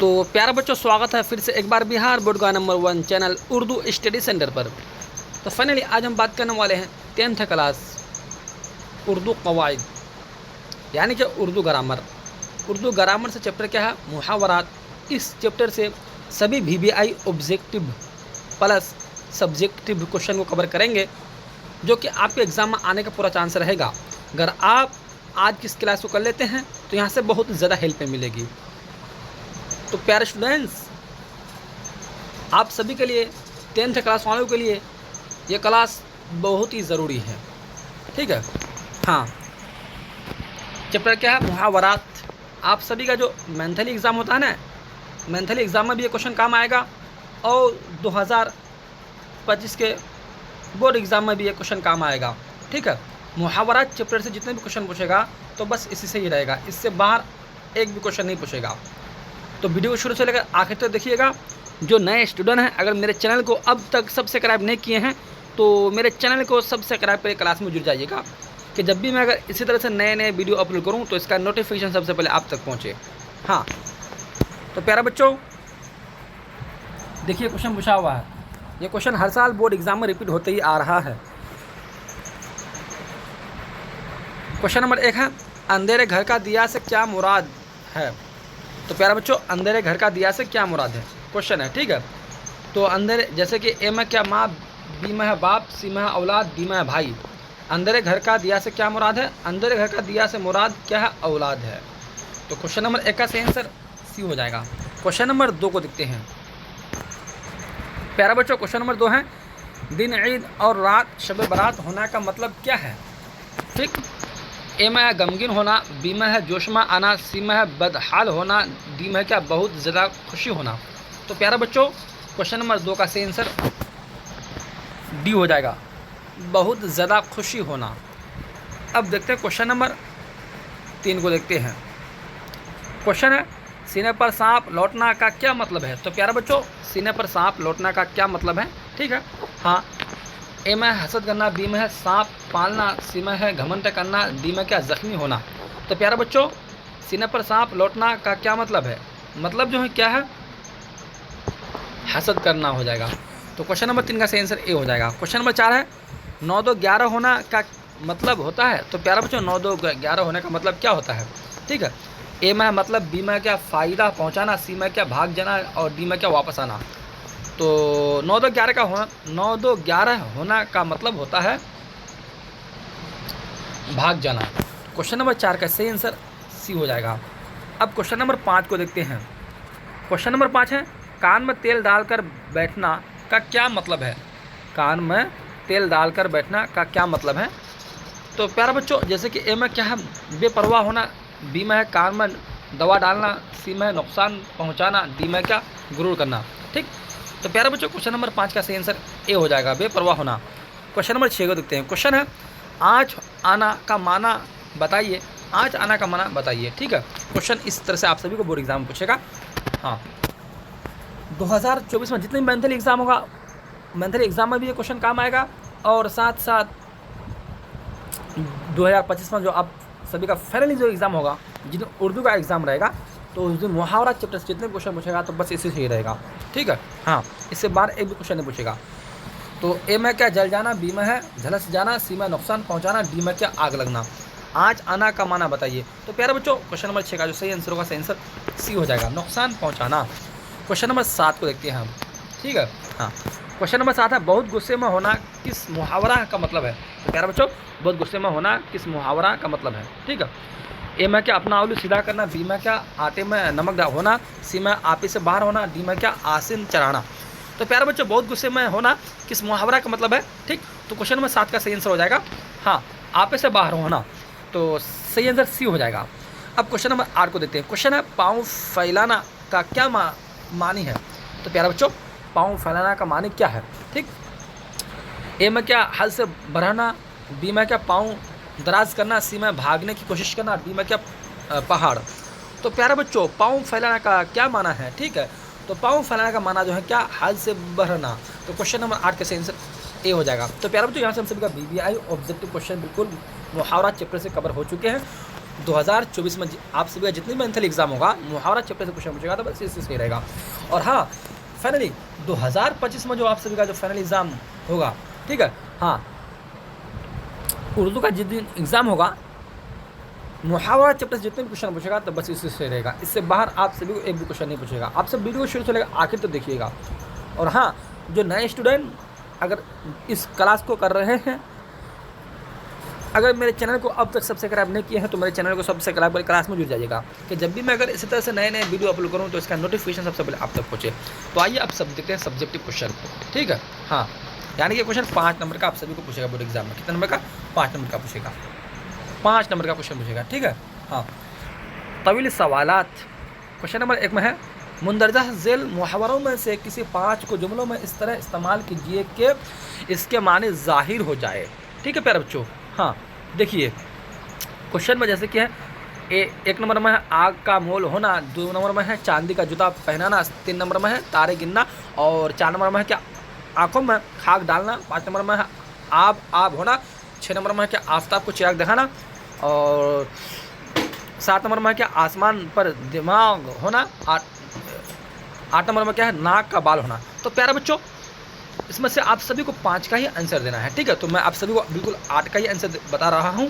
तो प्यारे बच्चों, स्वागत है फिर से एक बार बिहार बोर्ड का number 1 channel Urdu study centre पर। तो फाइनली आज हम बात करने वाले हैं 10th क्लास उर्दू कवायद, यानी कि उर्दू ग्रामर। उर्दू ग्रामर से चैप्टर क्या है? मुहावरात। इस चैप्टर से सभी VBI objective plus subjective question को कवर करेंगे, जो कि आपके एग्ज़ाम में आने का पूरा चांस रहेगा। अगर आप आज की इस क्लास को कर लेते हैं तो यहाँ से बहुत ज़्यादा हेल्प मिलेगी। तो प्यारे स्टूडेंट्स, आप सभी के लिए 10th क्लास वालों के लिए ये क्लास बहुत ही ज़रूरी है, ठीक है। हाँ, चैप्टर क्या है? मुहावरात। आप सभी का जो मेंथली एग्ज़ाम होता है ना, मेंथली एग्ज़ाम में भी ये क्वेश्चन काम आएगा, और 2025 के बोर्ड एग्ज़ाम में भी ये क्वेश्चन काम आएगा, ठीक है। मुहावरात चैप्टर से जितने भी क्वेश्चन पूछेगा तो बस इसी से ही रहेगा, इससे बाहर एक भी क्वेश्चन नहीं पूछेगा। तो वीडियो को शुरू से लेकर आखिर तक देखिएगा। जो नए स्टूडेंट हैं, अगर मेरे चैनल को अब तक सब्सक्राइब नहीं किए हैं तो मेरे चैनल को सब्सक्राइब करके क्लास में जुड़ जाइएगा, कि जब भी मैं अगर इसी तरह से नए नए वीडियो अपलोड करूं तो इसका नोटिफिकेशन सबसे पहले आप तक पहुंचे। हाँ, तो प्यारा बच्चों, देखिए क्वेश्चन पूछा हुआ है। ये क्वेश्चन हर साल बोर्ड एग्जाम में रिपीट होते ही आ रहा है। क्वेश्चन नंबर 1 है, अंधेरे घर का दिया से क्या मुराद है? तो प्यारा बच्चों, अंधेरे घर का दिया से क्या मुराद है क्वेश्चन है, ठीक है। तो अंधेरे, जैसे कि ए में क्या माँ, बी में है बाप, सी में है औलाद, डी में है भाई। अंधेरे घर का दिया से क्या मुराद है? अंधेरे घर का दिया से मुराद क्या है? औलाद है। तो क्वेश्चन नंबर 1 का सही आंसर सी हो जाएगा। क्वेश्चन नंबर 2 को देखते हैं। प्यारा बच्चों, क्वेश्चन नंबर 2 है, दिन ईद और रात शब बारात होना का मतलब क्या है? ठीक, ए में है गमगीन होना, बी में है जोश में आना, सी में है बदहाल होना, डी में है क्या बहुत ज़्यादा खुशी होना। तो प्यारा बच्चों, क्वेश्चन नंबर 2 का सही आंसर डी हो जाएगा, बहुत ज़्यादा खुशी होना। अब देखते हैं क्वेश्चन नंबर 3 को देखते हैं। क्वेश्चन है, सीने पर सांप लौटना का क्या मतलब है? तो प्यारा बच्चों, सीने पर सांप लौटना का क्या मतलब है? ठीक है। हाँ, ए में हसद करना, बी में है सांप पालना, सी में है घमंड करना, डी में क्या जख्मी होना। तो प्यारा बच्चों, सीने पर सांप लौटना का क्या मतलब है? मतलब जो है क्या है? हसद करना हो जाएगा। तो क्वेश्चन नंबर 3 का सही आंसर ए हो जाएगा। क्वेश्चन नंबर 4 है, 9 2 11 होना का मतलब होता है? तो प्यारा बच्चों, 9 2 11 होने का मतलब क्या होता है? ठीक है। ए में मतलब, बी में क्या फ़ायदा पहुंचाना, सी में क्या भाग जाना, और डी में क्या वापस आना। तो 9 2 11 का होना, 9 2 11 होना का मतलब होता है भाग जाना। क्वेश्चन नंबर 4 का सही आंसर सी हो जाएगा। अब क्वेश्चन नंबर 5 को देखते हैं। क्वेश्चन नंबर 5 है, कान में तेल डालकर बैठना का क्या मतलब है? कान में तेल डालकर बैठना का क्या मतलब है? तो प्यारा बच्चों, जैसे कि ए में क्या है बेपरवाह होना, बी में है कान में दवा डालना, सी में है नुकसान पहुंचाना, डी में क्या गुरूर करना। ठीक, तो प्यारा बच्चों, क्वेश्चन नंबर 5 का सही आंसर ए हो जाएगा, बेपरवाह होना। क्वेश्चन नंबर 6 को देखते हैं। क्वेश्चन है, आज आना का माना बताइए। आज आना का माना बताइए, ठीक है। क्वेश्चन इस तरह से आप सभी को बोर्ड एग्जाम पूछेगा। हाँ, 2024 में जितने भी मेंथली एग्ज़ाम होगा, मेंथली एग्ज़ाम में भी ये क्वेश्चन काम आएगा, और साथ साथ 2025 में जो आप सभी का फाइनली जो एग्ज़ाम होगा, जिन उर्दू का एग्ज़ाम रहेगा, तो उस दिन मुहावरा चैप्टर से जितने क्वेश्चन पूछेगा तो बस इसी से ही रहेगा, ठीक है। हाँ, इससे बाहर एक भी क्वेश्चन नहीं पूछेगा। तो ए में क्या जल जाना, बी में है झलस जाना, सी में नुकसान पहुंचाना, डी में क्या आग लगना। आज आना का माना बताइए। तो प्यारे बच्चों, क्वेश्चन नंबर 6 का जो सही आंसर होगा, सही आंसर सी हो जाएगा, नुकसान पहुँचाना। क्वेश्चन नंबर 7 को देखते हैं हम, ठीक है। हाँ, क्वेश्चन नंबर 7 है, बहुत गुस्से में होना किस मुहावरा का मतलब है? तो प्यारे बच्चों, बहुत गुस्से में होना किस मुहावरा का मतलब है? ठीक है। ए में क्या अपना आलू सीधा करना, बी में क्या आटे में नमक होना, सी में आपे से बाहर होना, डी में क्या आसिन चढ़ाना। तो प्यारे बच्चों, बहुत गुस्से में होना किस मुहावरा का मतलब है? ठीक, तो क्वेश्चन नंबर 7 का सही आंसर हो जाएगा, हाँ, आपे से बाहर होना। तो सही आंसर सी हो जाएगा। अब क्वेश्चन नंबर 8 को देखते हैं। क्वेश्चन है, पाँव फैलाना का क्या मानी है? तो प्यारे बच्चों, पाँव फैलाना का मानी क्या है? ठीक, ए में क्या हल से बढ़ाना, बी में क्या पाँव दराज करना, सी में भागने की कोशिश करना, डी में क्या पहाड़। तो प्यारे बच्चों, पाँव फैलाना का क्या माना है? ठीक है, तो पाँव फैलाने का माना जो है क्या हल से बढ़ना। तो क्वेश्चन नंबर 8 का सही आंसर ए हो जाएगा। तो प्यारे बच्चों, यहाँ से हम सभी का VBI ऑब्जेक्टिव क्वेश्चन बिल्कुल मुहावरा चैप्टर से कवर हो चुके हैं। 2024 में आप सभी का जितनी भी मंथली एग्जाम होगा मुहावरा चैप्टर से क्वेश्चन पूछेगा, तो बस इससे सही रहेगा। और हाँ, फाइनली 2025 में जो आप सभी का जो फाइनल एग्ज़ाम होगा, ठीक है, हाँ, उर्दू का जिस दिन एग्ज़ाम होगा मुहावरा चैप्टर से जितने भी क्वेश्चन पूछेगा तो बस इससे सही रहेगा। इससे बाहर आप सभी को एक भी क्वेश्चन नहीं पूछेगा। आप सब वीडियो शुरू से लेकर आखिर तक देखिएगा। और हाँ, जो नए स्टूडेंट अगर इस क्लास को कर रहे हैं, अगर मेरे चैनल को अब तक सब्सक्राइब नहीं किया है तो मेरे चैनल को सब्सक्राइब कर क्लास में जुड़ जाइएगा कि जब भी मैं अगर इसी तरह से नए नए वीडियो अपलोड करूँ तो इसका नोटिफिकेशन सबसे पहले आप तक पहुँचे। तो आइए अब सब देखते हैं सब्जेक्टिव क्वेश्चन, ठीक है। हाँ, यानी कि क्वेश्चन 5 नंबर का आप सभी को पूछेगा बोर्ड एग्जाम में। कितने नंबर का? 5 नंबर का पूछेगा, 5 नंबर का क्वेश्चन पूछेगा, ठीक है। हाँ, तवील सवालात। क्वेश्चन नंबर 1 में है, मुंदरजा झेल मुहावरों में से किसी 5 को जुमलों में इस तरह इस्तेमाल कीजिए कि इसके माने जाहिर हो जाए, ठीक है प्यारे बच्चों। हाँ, देखिए क्वेश्चन में जैसे कि है, एक नंबर में है आग का मोल होना, 2 नंबर में है चांदी का जूता पहनाना, 3 नंबर में है तारे गिनना, और 4 नंबर में है क्या आंखों में खाक डालना, 5 नंबर में है आब होना, 6 नंबर में है क्या आफताब को चिराग दिखाना, और 7 नंबर में है क्या आसमान पर दिमाग होना, 8 नंबर में क्या है नाक का बाल होना। तो प्यारे बच्चों, इसमें से आप सभी को 5 का ही आंसर देना है, ठीक है। तो मैं आप सभी को बिल्कुल 8 का ही आंसर बता रहा हूँ,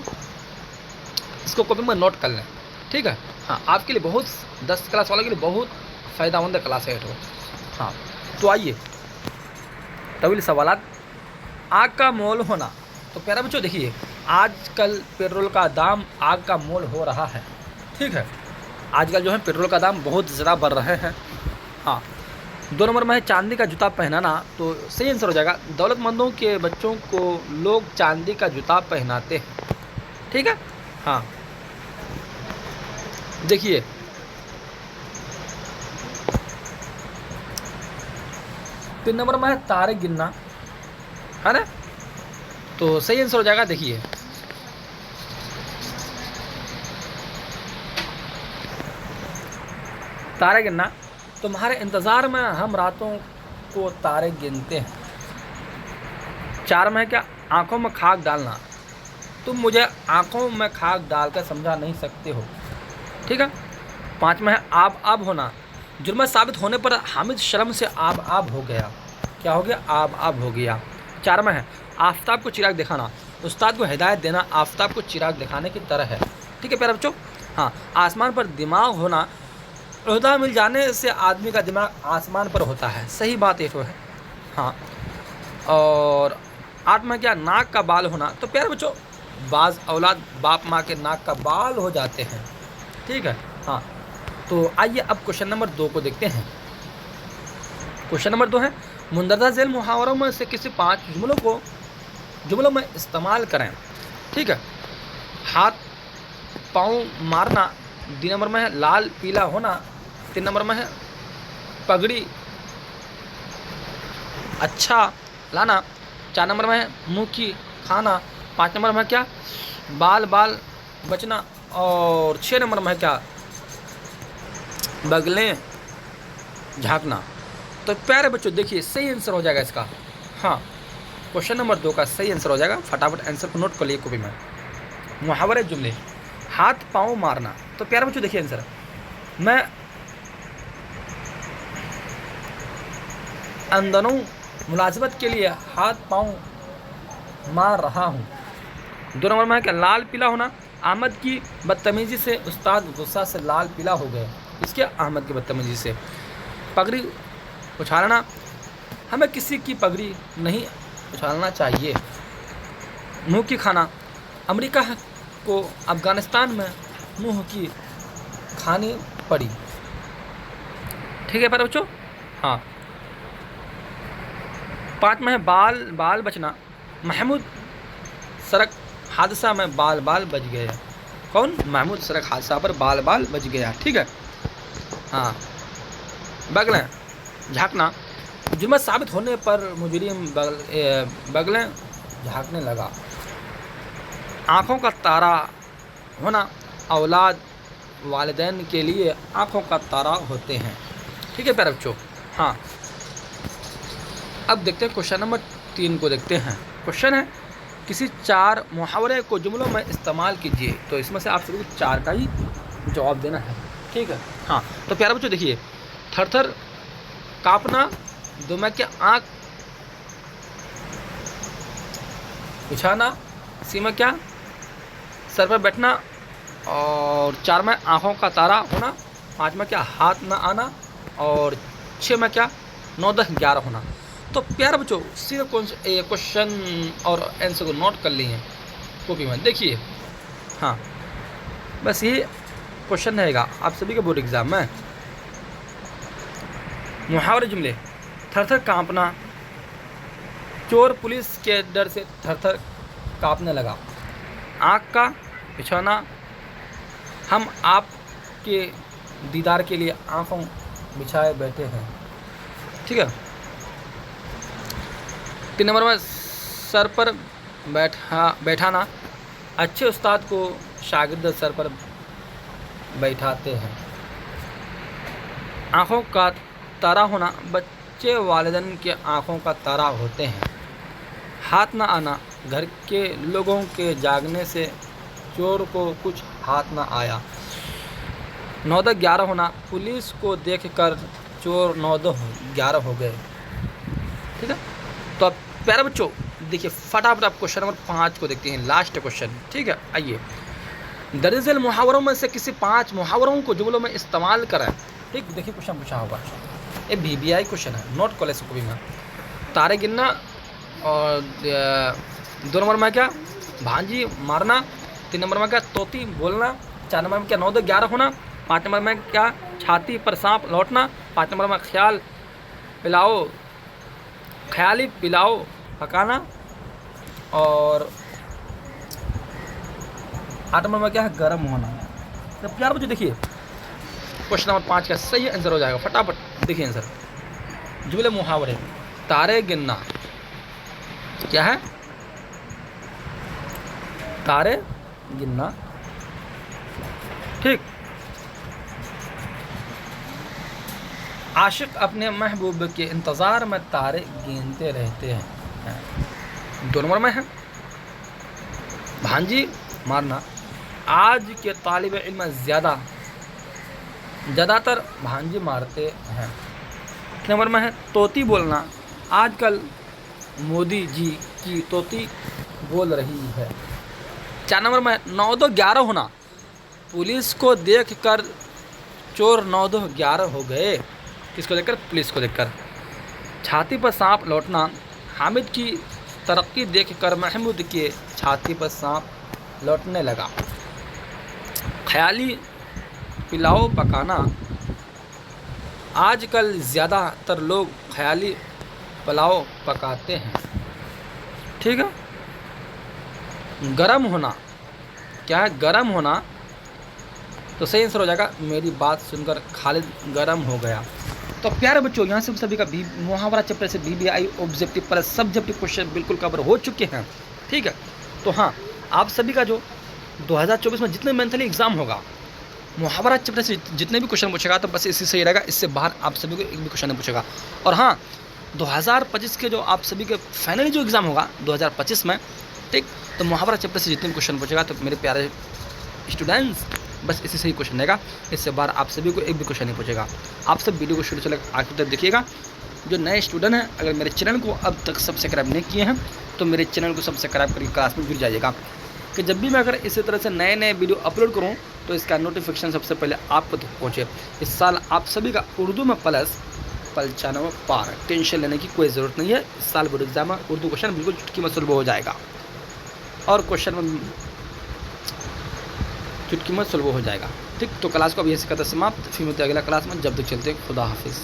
इसको कॉपी में नोट कर लें, ठीक है। हाँ, आपके लिए बहुत 10 क्लास वालों के लिए बहुत फ़ायदेमंद क्लास है तो। हाँ, तो आइए तवील सवालात। आग का मोल होना। तो प्यारा बच्चों देखिए, आजकल पेट्रोल का दाम आग का मोल हो रहा है, ठीक है। आजकल जो है पेट्रोल का दाम बहुत ज़्यादा बढ़ रहे हैं। हाँ, 2 नंबर में है चांदी का जूता पहनाना, तो सही आंसर हो जाएगा, दौलतमंदों के बच्चों को लोग चांदी का जूता पहनाते हैं, ठीक है। हाँ, देखिए 3 नंबर में है तारे गिनना, है ना, तो सही आंसर हो जाएगा। देखिए तारे गिनना, तुम्हारे इंतज़ार में हम रातों को तारे गिनते हैं। 4 में है क्या आंखों में खाक डालना, तुम मुझे आंखों में खाक डालकर समझा नहीं सकते हो, ठीक है। 5 में है आब होना, जुर्म साबित होने पर हामिद शर्म से आब हो गया। क्या हो गया? आब हो गया। 4 में है आफताब को चिराग दिखाना, उस्ताद को हिदायत देना आफताब को चिराग दिखाने की तरह है, ठीक है प्यारे बच्चों। हाँ, आसमान पर दिमाग होना, ओहदा मिल जाने से आदमी का दिमाग आसमान पर होता है, सही बात ये तो है। हाँ, और 8 में क्या नाक का बाल होना, तो प्यारे बच्चों बाज़ औलाद बाप माँ के नाक का बाल हो जाते हैं, ठीक है। हाँ, तो आइए अब क्वेश्चन नंबर 2 को देखते हैं। क्वेश्चन नंबर 2 है, मुंदरजा झेल मुहावरों में से किसी 5 जुमलों में इस्तेमाल करें, ठीक है। हाथ पाँव मारना, 2 नंबर में है लाल पीला होना, 3 नंबर में है पगड़ी अच्छा लाना, 4 नंबर में है मुँह की खाना, 5 नंबर में क्या बाल बचना, और 6 नंबर में क्या बगलें झाँकना। तो प्यारे बच्चों देखिए सही आंसर हो जाएगा इसका। हाँ, क्वेश्चन नंबर 2 का सही आंसर हो जाएगा। फटाफट आंसर को नोट कर लिए कॉपी में। मुहावरे जुमले, हाथ पाँव मारना, तो प्यारे बच्चों देखिए आंसर, मैं अंदरों मुलाजमत के लिए हाथ पाँव मार रहा हूँ। 2 नंबर में है क्या लाल पीला होना, अहमद की बदतमीज़ी से उस्ताद गुस्सा से लाल पीला हो गए। इसके अहमद की बदतमीज़ी से। पगड़ी उछालना, हमें किसी की पगड़ी नहीं उछालना चाहिए। मुँह की खाना, अमेरिका को अफ़गानिस्तान में मुँह की खानी पड़ी, ठीक है पर बच्चों। हाँ, 5 में है बाल बचना, महमूद सड़क हादसा में बाल बच गए। कौन? महमूद सड़क हादसा पर बाल बच गया, ठीक है। हाँ, बगलें झाँकना, जुर्म साबित होने पर मुजरिम बगलें झाँकने लगा। आँखों का तारा होना, औलाद वालिदैन के लिए आँखों का तारा होते हैं, ठीक है प्यारे बच्चों। हाँ, अब देखते हैं क्वेश्चन नंबर 3 को देखते हैं। क्वेश्चन है, किसी 4 मुहावरे को जुमलों में इस्तेमाल कीजिए। तो इसमें से आप सभी को 4 का ही जवाब देना है, ठीक है। हाँ, तो प्यारे बच्चों देखिए, थर-थर काँपना, 2 में क्या आँख उछाना, सी में क्या सर पर बैठना, और 4 में आँखों का तारा होना, 5 में क्या हाथ न आना, और 6 में क्या 9, 10, 11 होना। तो प्यारे बच्चों सीधे क्वेश्चन और आंसर को नोट कर लिए कॉपी में, देखिए। हाँ, बस ये क्वेश्चन रहेगा आप सभी के बोर्ड एग्जाम में। मुहावरे जुमले, थर-थर काँपना, चोर पुलिस के डर से थर-थर काँपने लगा, आँख का बिछौना, हम आपके दीदार के लिए आँखों बिछाए बैठे हैं, ठीक है। 3 नंबर में सर पर बैठाना, अच्छे उस्ताद को शागिर्द सर पर बैठाते हैं, आँखों का तारा होना, बच्चे वालिदैन के आँखों का तारा होते हैं, हाथ न आना, घर के लोगों के जागने से चोर को कुछ हाथ न आया, 9, 10, 11 होना, पुलिस को देखकर चोर 9, 10, 11 हो गए, ठीक है। तो अब प्यारे बच्चों देखिए फटाफट आप क्वेश्चन नंबर 5 को देखते हैं, लास्ट क्वेश्चन, ठीक है। आइए, दरअसल मुहावरों में से किसी 5 मुहावरों को जुमलों में इस्तेमाल करें, ठीक। देखिए क्वेश्चन पूछा होगा, ये VBI क्वेश्चन है, नोट कॉलेज को भी में। तारे गिनना, और 2 नंबर में क्या भांजी मारना, 3 नंबर में क्या तोती बोलना, 4 नंबर में क्या 9, 10, 11 होना, 5 नंबर में क्या छाती पर सांप लौटना, 5 नंबर में ख्याली पिलाओ पकाना, और 8 नंबर में क्या है गर्म होना। तो प्यार बच्चों देखिए क्वेश्चन नंबर 5 का सही आंसर हो जाएगा, फटाफट देखिए आंसर। जुमले मुहावरे, तारे गिनना क्या है, तारे गिनना, ठीक। आशिक अपने महबूब के इंतज़ार में तारे गिनते रहते हैं, 2 नंबर में है भांजी मारना, आज के तालिब इल्म ज़्यादातर भांजी मारते हैं, 1 नंबर में है तोती बोलना, आजकल मोदी जी की तोती बोल रही है, 4 नंबर में 9, 10, 11 होना, पुलिस को देखकर चोर 9, 10, 11 हो गए, किसको देखकर, पुलिस को देखकर, छाती पर सांप लौटना, हामिद की तरक्की देखकर महमूद के छाती पर सांप लौटने लगा, ख्याली पिलाओ पकाना, आजकल ज़्यादातर लोग ख्याली पुलाव पकाते हैं, ठीक है। गरम होना क्या है, गरम होना, तो सही आंसर हो जाएगा मेरी बात सुनकर खालिद गरम हो गया। तो प्यारे बच्चों यहाँ से सभी का मुहावरा चैप्टर से VBI objective plus subjective question बिल्कुल कवर हो चुके हैं, ठीक है। तो हाँ, आप सभी का जो 2024 में जितने मंथली एग्जाम होगा, मुहावरा चैप्टर से जितने भी क्वेश्चन पूछेगा तो बस इसी सही रहेगा, इससे बाहर आप सभी को एक भी क्वेश्चन नहीं पूछेगा। और हाँ, 2025 के जो आप सभी के फाइनली जो एग्ज़ाम होगा 2025 में, ठीक, तो मुहावरा चैप्टर से जितने भी क्वेश्चन पूछेगा तो मेरे प्यारे स्टूडेंट्स बस इसी से ही क्वेश्चन रहेगा, इससे बाहर आप सभी को एक भी क्वेश्चन नहीं पूछेगा। आप सब वीडियो को शुरू से लेकर आखिर तक देखिएगा। जो नए स्टूडेंट हैं, अगर मेरे चैनल को अब तक सब्सक्राइब नहीं किए हैं तो मेरे चैनल को सब्सक्राइब करके क्लास में जुड़ जाइएगा, कि जब भी मैं अगर इसी तरह से नए नए वीडियो अपलोड करूँ तो इसका नोटिफिकेशन सबसे पहले आपको तक पहुँचे। इस साल आप सभी का उर्दू में प्लस 95 पार, टेंशन लेने की कोई ज़रूरत नहीं है। इस साल बोर्ड एग्जाम में उर्दू क्वेश्चन बिल्कुल चुटकी में सुलभ हो जाएगा, और क्वेश्चन में चुटकी में सुलभ हो जाएगा, ठीक। तो क्लास को अब यहीं से करते समाप्त, फिर मिलते हैं अगला क्लास में, जब तक चलते खुदा हाफिज़।